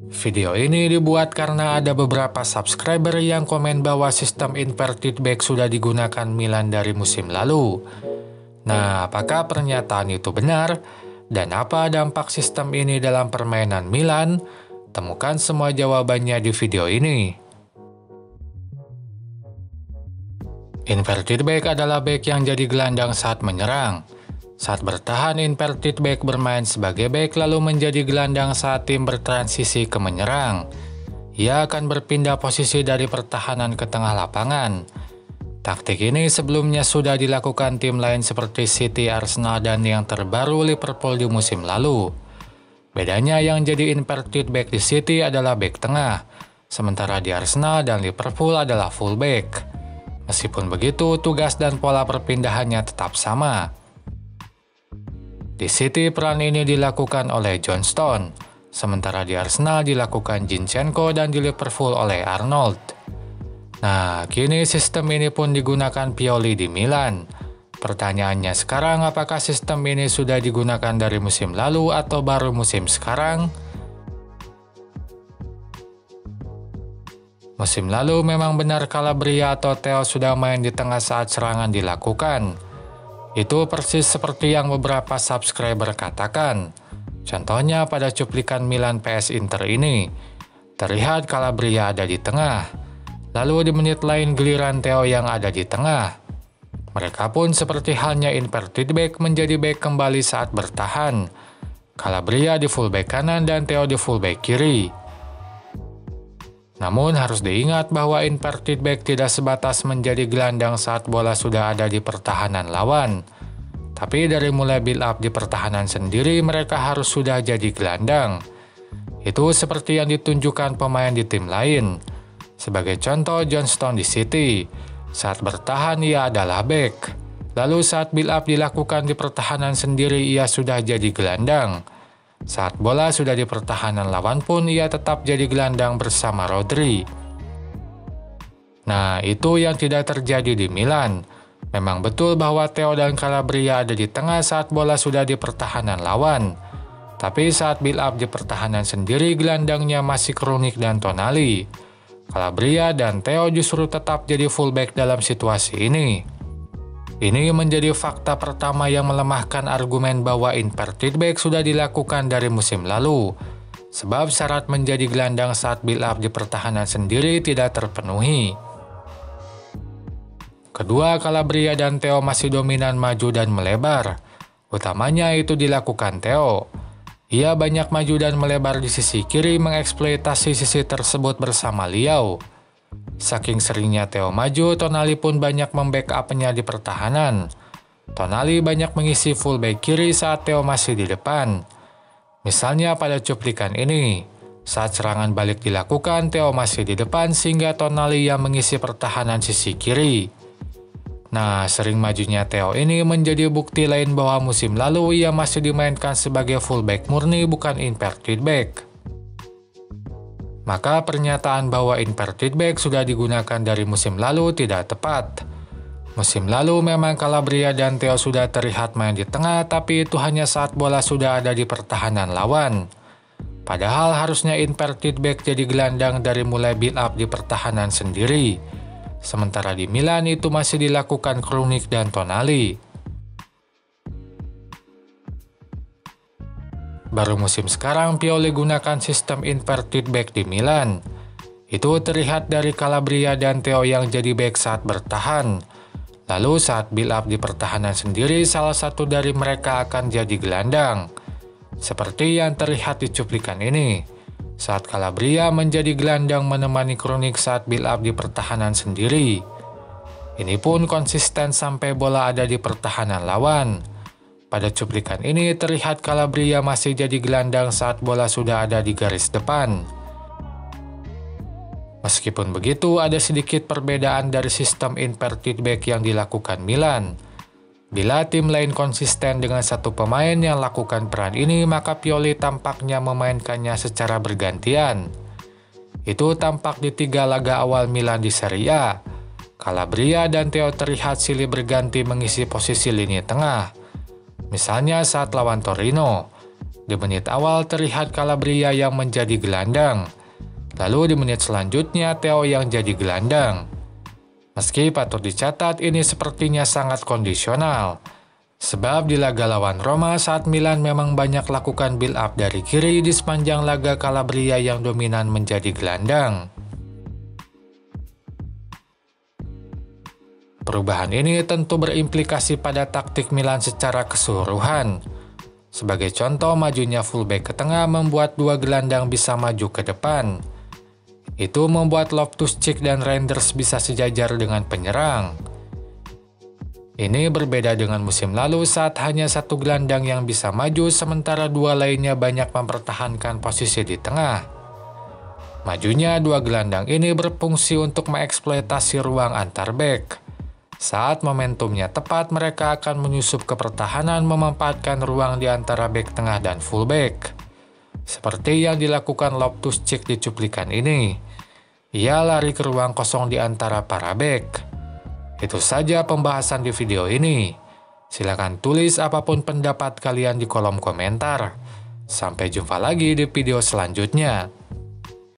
Video ini dibuat karena ada beberapa subscriber yang komen bahwa sistem inverted back sudah digunakan Milan dari musim lalu. Nah, apakah pernyataan itu benar? Dan apa dampak sistem ini dalam permainan Milan? Temukan semua jawabannya di video ini. Inverted back adalah back yang jadi gelandang saat menyerang. Saat bertahan, inverted back bermain sebagai back lalu menjadi gelandang saat tim bertransisi ke menyerang. Ia akan berpindah posisi dari pertahanan ke tengah lapangan. Taktik ini sebelumnya sudah dilakukan tim lain seperti City, Arsenal, dan yang terbaru Liverpool di musim lalu. Bedanya yang jadi inverted back di City adalah back tengah, sementara di Arsenal dan Liverpool adalah fullback. Meskipun begitu, tugas dan pola perpindahannya tetap sama. Di City peran ini dilakukan oleh John Stone, sementara di Arsenal dilakukan Zinchenko dan di Liverpool oleh Arnold. Nah, kini sistem ini pun digunakan Pioli di Milan. Pertanyaannya sekarang, apakah sistem ini sudah digunakan dari musim lalu atau baru musim sekarang? Musim lalu memang benar Calabria atau Theo sudah main di tengah saat serangan dilakukan. Itu persis seperti yang beberapa subscriber katakan. Contohnya pada cuplikan Milan PS Inter ini. Terlihat Calabria ada di tengah. Lalu di menit lain giliran Theo yang ada di tengah. Mereka pun seperti halnya inverted back menjadi back kembali saat bertahan. Calabria di fullback kanan dan Theo di fullback kiri. Namun harus diingat bahwa inverted back tidak sebatas menjadi gelandang saat bola sudah ada di pertahanan lawan. Tapi dari mulai build up di pertahanan sendiri mereka harus sudah jadi gelandang. Itu seperti yang ditunjukkan pemain di tim lain. Sebagai contoh John Stone di City. Saat bertahan ia adalah back. Lalu saat build up dilakukan di pertahanan sendiri ia sudah jadi gelandang. Saat bola sudah di pertahanan lawan pun ia tetap jadi gelandang bersama Rodri. Nah, itu yang tidak terjadi di Milan. Memang betul bahwa Theo dan Calabria ada di tengah saat bola sudah di pertahanan lawan. Tapi saat build up di pertahanan sendiri gelandangnya masih Krunic dan Tonali. Calabria dan Theo justru tetap jadi fullback dalam situasi ini. Ini menjadi fakta pertama yang melemahkan argumen bahwa inverted back sudah dilakukan dari musim lalu. Sebab syarat menjadi gelandang saat build up di pertahanan sendiri tidak terpenuhi. Kedua, Calabria dan Theo masih dominan maju dan melebar. Utamanya itu dilakukan Theo. Ia banyak maju dan melebar di sisi kiri mengeksploitasi sisi tersebut bersama Liao. Saking seringnya Theo maju, Tonali pun banyak membackup-nya di pertahanan. Tonali banyak mengisi fullback kiri saat Theo masih di depan. Misalnya pada cuplikan ini, saat serangan balik dilakukan, Theo masih di depan sehingga Tonali yang mengisi pertahanan sisi kiri. Nah, sering majunya Theo ini menjadi bukti lain bahwa musim lalu ia masih dimainkan sebagai fullback murni bukan inverted back. Maka pernyataan bahwa inverted back sudah digunakan dari musim lalu tidak tepat. Musim lalu memang Calabria dan Theo sudah terlihat main di tengah, tapi itu hanya saat bola sudah ada di pertahanan lawan. Padahal harusnya inverted back jadi gelandang dari mulai build up di pertahanan sendiri. Sementara di Milan itu masih dilakukan Krunic dan Tonali. Baru musim sekarang Pioli gunakan sistem inverted back di Milan. Itu terlihat dari Calabria dan Theo yang jadi back saat bertahan. Lalu saat build up di pertahanan sendiri salah satu dari mereka akan jadi gelandang. Seperti yang terlihat di cuplikan ini. Saat Calabria menjadi gelandang menemani Krunic saat build up di pertahanan sendiri. Ini pun konsisten sampai bola ada di pertahanan lawan. Pada cuplikan ini terlihat Calabria masih jadi gelandang saat bola sudah ada di garis depan. Meskipun begitu, ada sedikit perbedaan dari sistem inverted back yang dilakukan Milan. Bila tim lain konsisten dengan satu pemain yang lakukan peran ini, maka Pioli tampaknya memainkannya secara bergantian. Itu tampak di 3 laga awal Milan di Serie A. Calabria dan Theo terlihat silih berganti mengisi posisi lini tengah. Misalnya saat lawan Torino, Di menit awal terlihat Calabria yang menjadi gelandang. Lalu di menit selanjutnya Theo yang jadi gelandang. Meski patut dicatat ini sepertinya sangat kondisional. Sebab di laga lawan Roma saat Milan memang banyak lakukan build up dari kiri di sepanjang laga Calabria yang dominan menjadi gelandang. Perubahan ini tentu berimplikasi pada taktik Milan secara keseluruhan. Sebagai contoh, majunya fullback ke tengah membuat dua gelandang bisa maju ke depan. Itu membuat Loftus-Cheek dan Reinders bisa sejajar dengan penyerang. Ini berbeda dengan musim lalu saat hanya satu gelandang yang bisa maju sementara dua lainnya banyak mempertahankan posisi di tengah. Majunya dua gelandang ini berfungsi untuk mengeksploitasi ruang antar bek. Saat momentumnya tepat, mereka akan menyusup ke pertahanan memanfaatkan ruang di antara bek tengah dan fullback. Seperti yang dilakukan Loftus-Cheek di cuplikan ini. Ia lari ke ruang kosong di antara para bek. Itu saja pembahasan di video ini. Silakan tulis apapun pendapat kalian di kolom komentar. Sampai jumpa lagi di video selanjutnya.